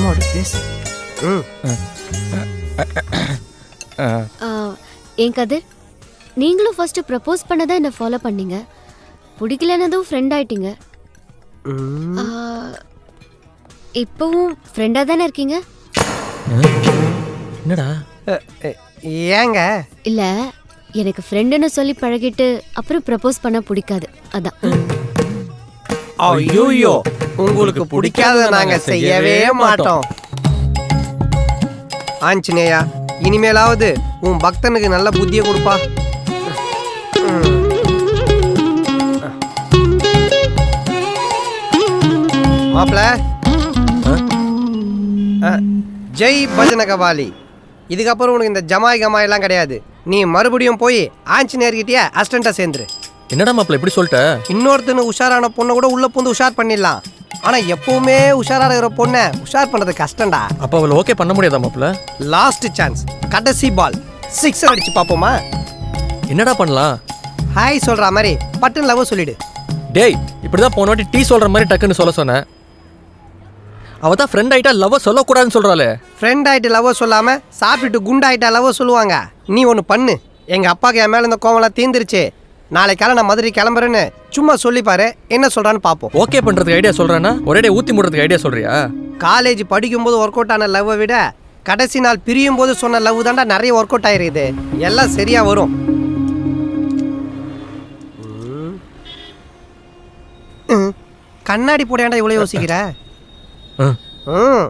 order this. ஏன் கதிர், நீங்களும் first propose பண்ணதான் என்ன ஃபாலோ பண்ணீங்க. பிடிக்கலனதும் ஃப்ரெண்ட் ஆயிட்டீங்க. இப்பவும் ஃப்ரெண்டா தானே இருக்கீங்க? என்னடா ஏங்க? இல்ல, எனக்கு ஃப்ரெண்டுன்னு சொல்லி பழகிட்டு அப்புறம் ப்ரப்போஸ் பண்ண பிடிக்காது, அதான். ஐயோ, உங்களுக்கு பிடிக்காத நாங்க செய்யவே மாட்டோம். ஆஞ்சநேயா, இனிமேலாவது உன் பக்தனுக்கு நல்ல புத்தியை கொடுப்பா. மாப்ள, ஜெய் பஜன கபாலி. இதுக்கப்புறம் உனக்கு இந்த ஜமாய் கமாயெல்லாம் கிடையாது. நீ மறுபடியும் போய் ஆஞ்சநேயர்கிட்டயே அசிஸ்டண்டா சேர்ந்துரு. என்னடா மாப்பிள்ள இப்படி சொல்லிட்ட? இன்னொருத்தனு உஷாரான பொண்ணை கூட உள்ள பூந்து உஷார் பண்ணிடலாம். ஆனா எப்பவுமே உஷாரா இருக்கிற பொண்ணை உஷார் பண்றது கஷ்டம்டா. அப்ப அவளை ஓகே பண்ண முடியாதா மாப்பிள்ள? லாஸ்ட் சான்ஸ், கடைசி பால், 6 அடிச்சு பாப்போமா? என்னடா பண்ணலாம்? ஹாய் சொல்ற மாதிரி பட்டன் லவ் சொல்லிடு. டேய், இப்படிதான் போன வாட்டி டீ சொல்ற மாதிரி டக்குன்னு சொல்ல சொன்னேன். அவ தான் ஃப்ரெண்ட் ஆயிட்டா லவ் சொல்லக்கூடாதுன்னு சொல்றாளே. ஃப்ரெண்ட் ஆயிட்டு லவ் சொல்லாம சாப்பிட்டு குண்டாயிட்டா லவ் சொல்லுவாங்க. நீ ஒன்று பண்ணு. எங்க அப்பாவுக்கு என் மேல இந்த கோவம்லாம் தீர்ந்துருச்சு. நாளைக்கால நான் மதுரை கிளம்புறேன்னு சும்மா சொல்லிப்பாரு, என்ன சொல்றான்னு பார்ப்போம். ஓகே பண்றதுக்கு ஐடியா சொல்றேன்னா ஒரே ஊத்தி மூடுறதுக்கு ஐடியா சொல்றியா? காலேஜ் படிக்கும்போது ஒர்க் அவுட் ஆன லவ்வை விட கடைசி நாள் பிரியும் போது சொன்ன லவ் தாண்டா நிறைய ஒர்க் அவுட் ஆயிருக்குது. எல்லாம் சரியா வரும். கண்ணாடி போடையாண்டா இவ்வளோ யோசிக்கிற?